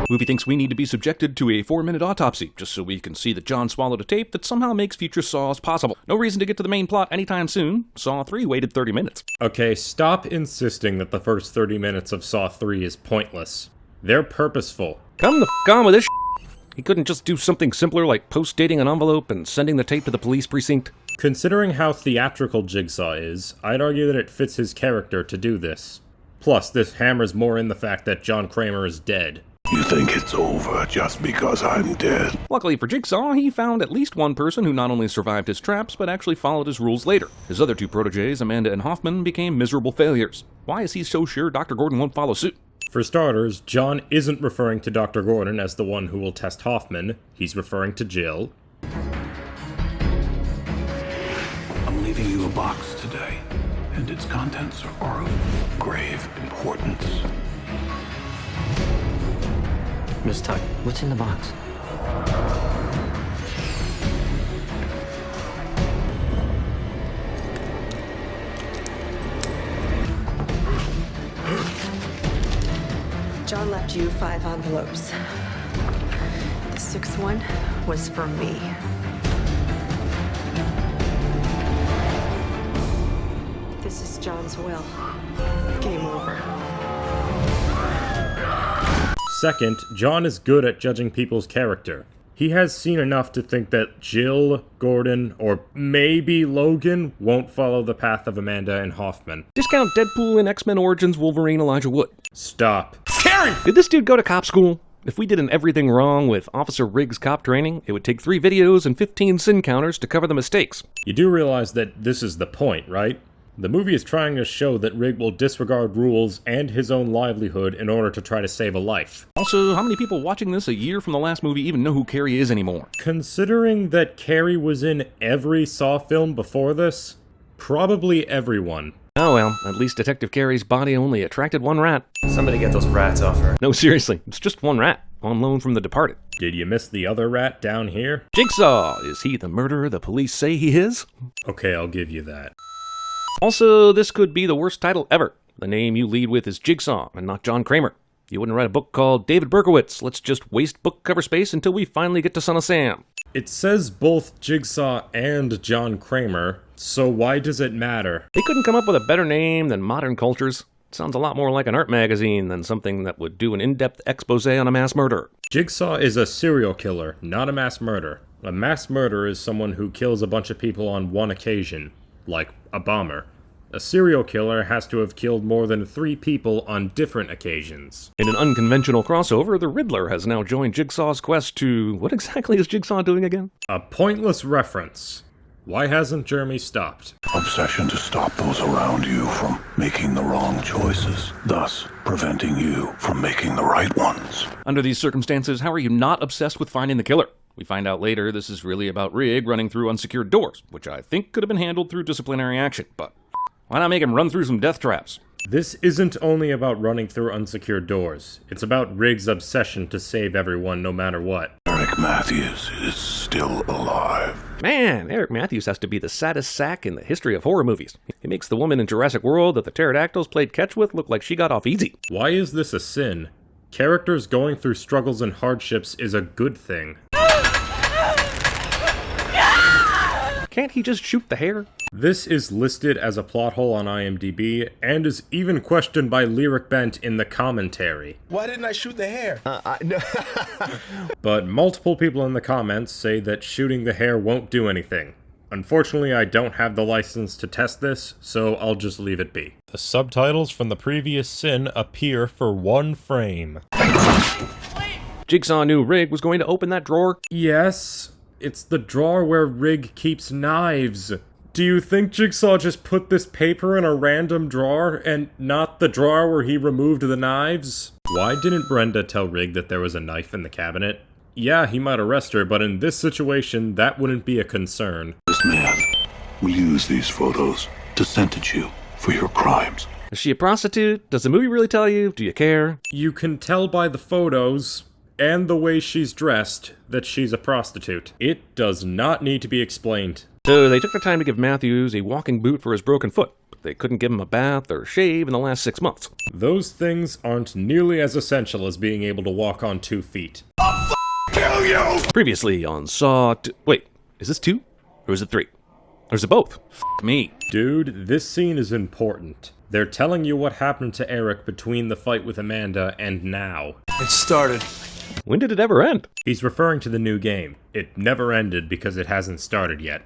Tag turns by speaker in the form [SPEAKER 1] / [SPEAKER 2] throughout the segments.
[SPEAKER 1] Movie thinks we need to be subjected to a 4-minute autopsy, just so we can see that John swallowed a tape that somehow makes future Saws possible. No reason to get to the main plot anytime soon. Saw 3 waited 30 minutes.
[SPEAKER 2] Okay, stop insisting that the first 30 minutes of Saw 3 is pointless. They're purposeful.
[SPEAKER 1] Come the f*** on with this shit. He couldn't just do something simpler like post-dating an envelope and sending the tape to the police precinct?
[SPEAKER 2] Considering how theatrical Jigsaw is, I'd argue that it fits his character to do this. Plus, this hammers more in the fact that John Kramer is dead.
[SPEAKER 3] You think it's over just because I'm dead?
[SPEAKER 1] Luckily for Jigsaw, he found at least one person who not only survived his traps, but actually followed his rules later. His other 2 protégés, Amanda and Hoffman, became miserable failures. Why is he so sure Dr. Gordon won't follow suit?
[SPEAKER 2] For starters, John isn't referring to Dr. Gordon as the one who will test Hoffman. He's referring to Jill.
[SPEAKER 3] I'm leaving you a box today, and its contents are of grave importance.
[SPEAKER 4] Miss Tuck, what's in the box?
[SPEAKER 5] John left you 5 envelopes. The 6th one was for me. This is John's will. Game over.
[SPEAKER 2] Second, John is good at judging people's character. He has seen enough to think that Jill, Gordon, or maybe Logan won't follow the path of Amanda and Hoffman.
[SPEAKER 1] Discount Deadpool in X-Men Origins Wolverine Elijah Wood.
[SPEAKER 2] Stop.
[SPEAKER 1] Scary! Did this dude go to cop school? If we did an everything wrong with Officer Rigg's cop training, it would take 3 videos and 15 sin counters to cover the mistakes.
[SPEAKER 2] You do realize that this is the point, right? The movie is trying to show that Rigg will disregard rules and his own livelihood in order to try to save a life.
[SPEAKER 1] Also, how many people watching this a year from the last movie even know who Carrie is anymore?
[SPEAKER 2] Considering that Carrie was in every Saw film before this, probably everyone.
[SPEAKER 1] Oh well, at least Detective Carrie's body only attracted 1 rat.
[SPEAKER 6] Somebody get those rats off her.
[SPEAKER 1] No, seriously, it's just 1 rat, on loan from The Departed.
[SPEAKER 2] Did you miss the other rat down here?
[SPEAKER 1] Jigsaw! Is he the murderer the police say he is?
[SPEAKER 2] Okay, I'll give you that.
[SPEAKER 1] Also, this could be the worst title ever. The name you lead with is Jigsaw, and not John Kramer. You wouldn't write a book called David Berkowitz. Let's just waste book cover space until we finally get to Son of Sam.
[SPEAKER 2] It says both Jigsaw and John Kramer, so why does it matter?
[SPEAKER 1] They couldn't come up with a better name than Modern Cultures. It sounds a lot more like an art magazine than something that would do an in-depth expose on a mass murderer.
[SPEAKER 2] Jigsaw is a serial killer, not a mass murderer. A mass murderer is someone who kills a bunch of people on one occasion, like a bomber. A serial killer has to have killed more than 3 people on different occasions.
[SPEAKER 1] In an unconventional crossover, the Riddler has now joined Jigsaw's quest to... What exactly is Jigsaw doing again?
[SPEAKER 2] A pointless reference. Why hasn't Jeremy stopped?
[SPEAKER 3] Obsession to stop those around you from making the wrong choices, thus preventing you from making the right ones.
[SPEAKER 1] Under these circumstances, how are you not obsessed with finding the killer? We find out later this is really about Rigg running through unsecured doors, which I think could have been handled through disciplinary action, but why not make him run through some death traps?
[SPEAKER 2] This isn't only about running through unsecured doors. It's about Rigg's obsession to save everyone no matter what.
[SPEAKER 3] Eric Matthews is still alive.
[SPEAKER 1] Man, Eric Matthews has to be the saddest sack in the history of horror movies. He makes the woman in Jurassic World that the pterodactyls played catch with look like she got off easy.
[SPEAKER 2] Why is this a sin? Characters going through struggles and hardships is a good thing.
[SPEAKER 1] Can't he just shoot the hair?
[SPEAKER 2] This is listed as a plot hole on IMDb, and is even questioned by Lyric Bent in the commentary.
[SPEAKER 7] Why didn't I shoot the hair?
[SPEAKER 6] No.
[SPEAKER 2] But multiple people in the comments say that shooting the hair won't do anything. Unfortunately, I don't have the license to test this, so I'll just leave it be. The subtitles from the previous sin appear for 1 frame.
[SPEAKER 1] Jigsaw knew Rigg was going to open that drawer.
[SPEAKER 2] Yes, it's the drawer where Rigg keeps knives. Do you think Jigsaw just put this paper in a random drawer, and not the drawer where he removed the knives? Why didn't Brenda tell Rigg that there was a knife in the cabinet? Yeah, he might arrest her, but in this situation, that wouldn't be a concern.
[SPEAKER 3] This man will use these photos to sentence you for your crimes.
[SPEAKER 1] Is she a prostitute? Does the movie really tell you? Do you care?
[SPEAKER 2] You can tell by the photos and the way she's dressed that she's a prostitute. It does not need to be explained.
[SPEAKER 1] So they took the time to give Matthews a walking boot for his broken foot, but they couldn't give him a bath or shave in the last 6 months.
[SPEAKER 2] Those things aren't nearly as essential as being able to walk on 2 feet.
[SPEAKER 3] Kill you!
[SPEAKER 1] Previously on Saw... Wait, is this 2? Or is it 3? Or is it both? F me.
[SPEAKER 2] Dude, this scene is important. They're telling you what happened to Eric between the fight with Amanda and now.
[SPEAKER 7] It started.
[SPEAKER 1] When did it ever end?
[SPEAKER 2] He's referring to the new game. It never ended because it hasn't started yet.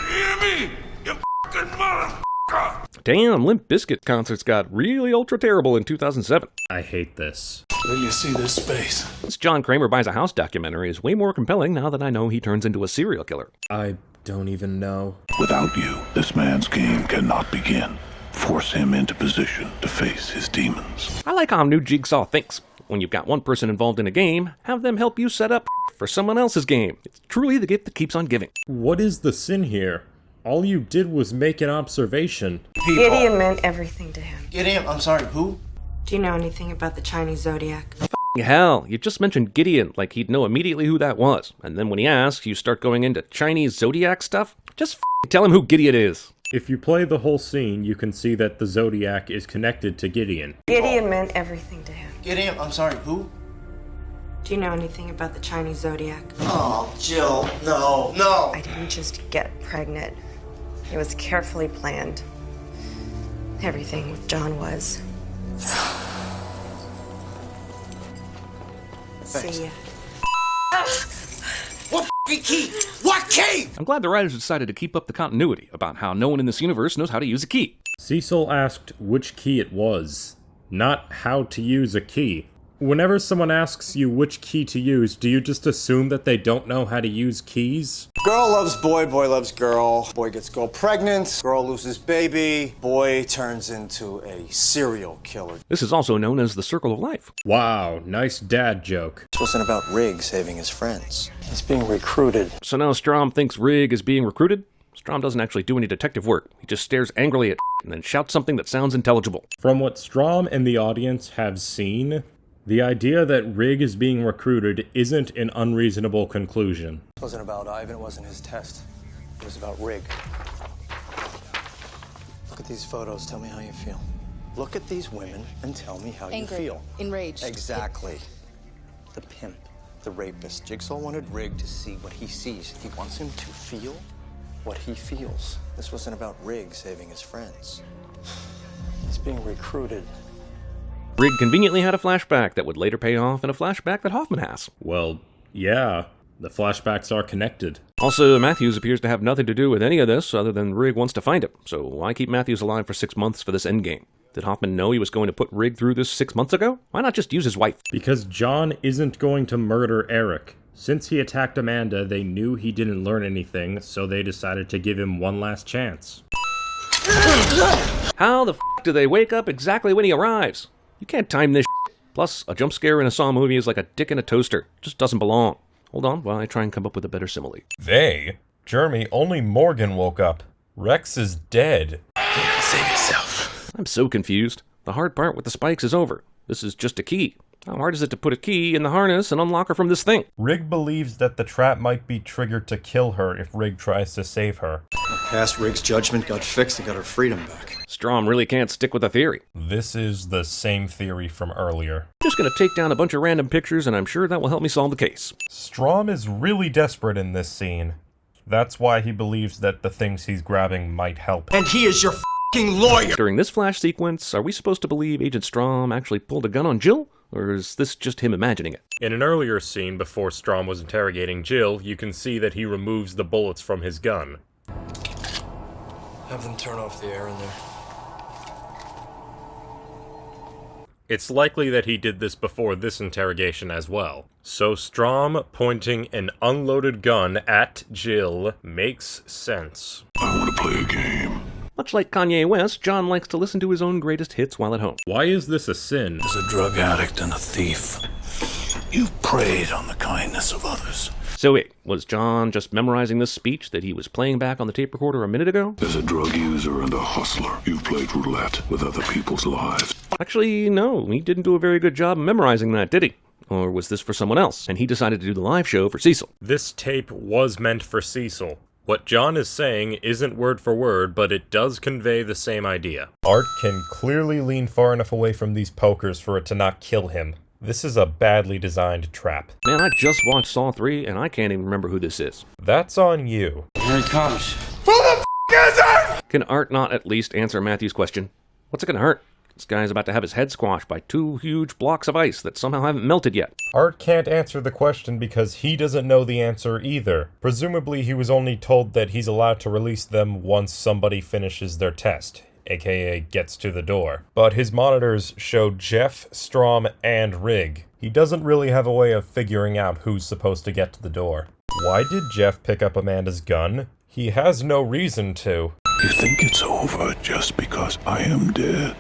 [SPEAKER 3] Hear me, you fucking motherfucker!
[SPEAKER 1] Damn, Limp Bizkit concerts got really ultra terrible in 2007.
[SPEAKER 2] I hate this.
[SPEAKER 3] Let you see this space.
[SPEAKER 1] This John Kramer Buys a House documentary is way more compelling now that I know he turns into a serial killer.
[SPEAKER 2] I don't even know.
[SPEAKER 3] Without you, this man's game cannot begin. Force him into position to face his demons.
[SPEAKER 1] I like how new Jigsaw thinks. When you've got one person involved in a game, have them help you set up for someone else's game. It's truly the gift that keeps on giving.
[SPEAKER 2] What is the sin here? All you did was make an observation.
[SPEAKER 5] Gideon meant everything to him.
[SPEAKER 7] Gideon, I'm sorry, who?
[SPEAKER 5] Do you know anything about the Chinese zodiac?
[SPEAKER 1] Hell, you just mentioned Gideon like he'd know immediately who that was. And then when he asks, you start going into Chinese zodiac stuff? Just tell him who Gideon is.
[SPEAKER 2] If you play the whole scene, you can see that the Zodiac is connected to Gideon.
[SPEAKER 5] Gideon meant everything to him.
[SPEAKER 7] Gideon, I'm sorry, who?
[SPEAKER 5] Do you know anything about the Chinese zodiac?
[SPEAKER 7] Oh, Jill, no.
[SPEAKER 5] I didn't just get pregnant. It was carefully planned. Everything with John was.
[SPEAKER 7] Thanks.
[SPEAKER 5] See ya.
[SPEAKER 7] What key? What key?
[SPEAKER 1] I'm glad the writers decided to keep up the continuity about how no one in this universe knows how to use a key.
[SPEAKER 2] Cecil asked which key it was, not how to use a key. Whenever someone asks you which key to use, do you just assume that they don't know how to use keys?
[SPEAKER 8] Girl loves boy, boy loves girl. Boy gets girl pregnant, girl loses baby, boy turns into a serial killer.
[SPEAKER 1] This is also known as the circle of life.
[SPEAKER 2] Wow, nice dad joke.
[SPEAKER 8] This wasn't about Rigg saving his friends. He's being recruited.
[SPEAKER 1] So now Strahm thinks Rigg is being recruited? Strahm doesn't actually do any detective work. He just stares angrily at and then shouts something that sounds intelligible.
[SPEAKER 2] From what Strahm and the audience have seen, the idea that Rigg is being recruited isn't an unreasonable conclusion.
[SPEAKER 8] It wasn't about Ivan, it wasn't his test. It was about Rigg. Look at these photos, tell me how you feel. Look at these women and tell me how you feel.
[SPEAKER 9] Enraged.
[SPEAKER 8] Exactly. The pimp, the rapist. Jigsaw wanted Rigg to see what he sees. He wants him to feel what he feels. This wasn't about Rigg saving his friends. He's being recruited.
[SPEAKER 1] Rigg conveniently had a flashback that would later pay off in a flashback that Hoffman has.
[SPEAKER 2] Well, yeah, the flashbacks are connected.
[SPEAKER 1] Also, Matthews appears to have nothing to do with any of this other than Rigg wants to find him. So why keep Matthews alive for 6 months for this endgame? Did Hoffman know he was going to put Rigg through this 6 months ago? Why not just use his wife?
[SPEAKER 2] Because John isn't going to murder Eric. Since he attacked Amanda, they knew he didn't learn anything, so they decided to give him one last chance.
[SPEAKER 1] How the f*** do they wake up exactly when he arrives? You can't time this shit. Plus, a jump scare in a Saw movie is like a dick in a toaster. It just doesn't belong. Hold on while I try and come up with a better simile.
[SPEAKER 2] They? Jeremy, only Morgan woke up. Rex is dead.
[SPEAKER 7] Save yourself.
[SPEAKER 1] I'm so confused. The hard part with the spikes is over. This is just a key. How hard is it to put a key in the harness and unlock her from this thing?
[SPEAKER 2] Rigg believes that the trap might be triggered to kill her if Rigg tries to save her.
[SPEAKER 8] Past Rigg's judgment got fixed and got her freedom back.
[SPEAKER 1] Strahm really can't stick with a theory.
[SPEAKER 2] This is the same theory from earlier.
[SPEAKER 1] I'm just gonna take down a bunch of random pictures and I'm sure that will help me solve the case.
[SPEAKER 2] Strahm is really desperate in this scene. That's why he believes that the things he's grabbing might help.
[SPEAKER 7] And he is your f***ing lawyer.
[SPEAKER 1] During this flash sequence, are we supposed to believe Agent Strahm actually pulled a gun on Jill? Or is this just him imagining it?
[SPEAKER 2] In an earlier scene before Strahm was interrogating Jill, you can see that he removes the bullets from his gun.
[SPEAKER 7] Have them turn off the air in there.
[SPEAKER 2] It's likely that he did this before this interrogation as well. So Strahm pointing an unloaded gun at Jill makes sense.
[SPEAKER 3] I want to play a game.
[SPEAKER 1] Much like Kanye West, John likes to listen to his own greatest hits while at home.
[SPEAKER 2] Why is this a sin?
[SPEAKER 3] As a drug addict and a thief, you've preyed on the kindness of others.
[SPEAKER 1] So wait, was John just memorizing this speech that he was playing back on the tape recorder a minute ago?
[SPEAKER 3] As a drug user and a hustler, you've played roulette with other people's lives.
[SPEAKER 1] Actually, no, he didn't do a very good job memorizing that, did he? Or was this for someone else, and he decided to do the live show for Cecil?
[SPEAKER 2] This tape was meant for Cecil. What John is saying isn't word for word, but it does convey the same idea. Art can clearly lean far enough away from these pokers for it to not kill him. This is a badly designed trap.
[SPEAKER 1] Man, I just watched Saw 3, and I can't even remember who this is.
[SPEAKER 2] That's on you.
[SPEAKER 7] Here it comes.
[SPEAKER 1] Can Art not at least answer Matthew's question? What's it gonna hurt? This guy's about to have his head squashed by 2 huge blocks of ice that somehow haven't melted yet.
[SPEAKER 2] Art can't answer the question because he doesn't know the answer either. Presumably he was only told that he's allowed to release them once somebody finishes their test, aka gets to the door. But his monitors show Jeff, Strahm, and Rigg. He doesn't really have a way of figuring out who's supposed to get to the door. Why did Jeff pick up Amanda's gun? He has no reason to.
[SPEAKER 3] You think it's over just because I am dead?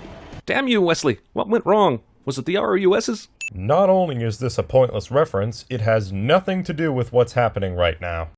[SPEAKER 1] Damn you, Wesley! What went wrong? Was it the ROUSs?
[SPEAKER 2] Not only is this a pointless reference, it has nothing to do with what's happening right now.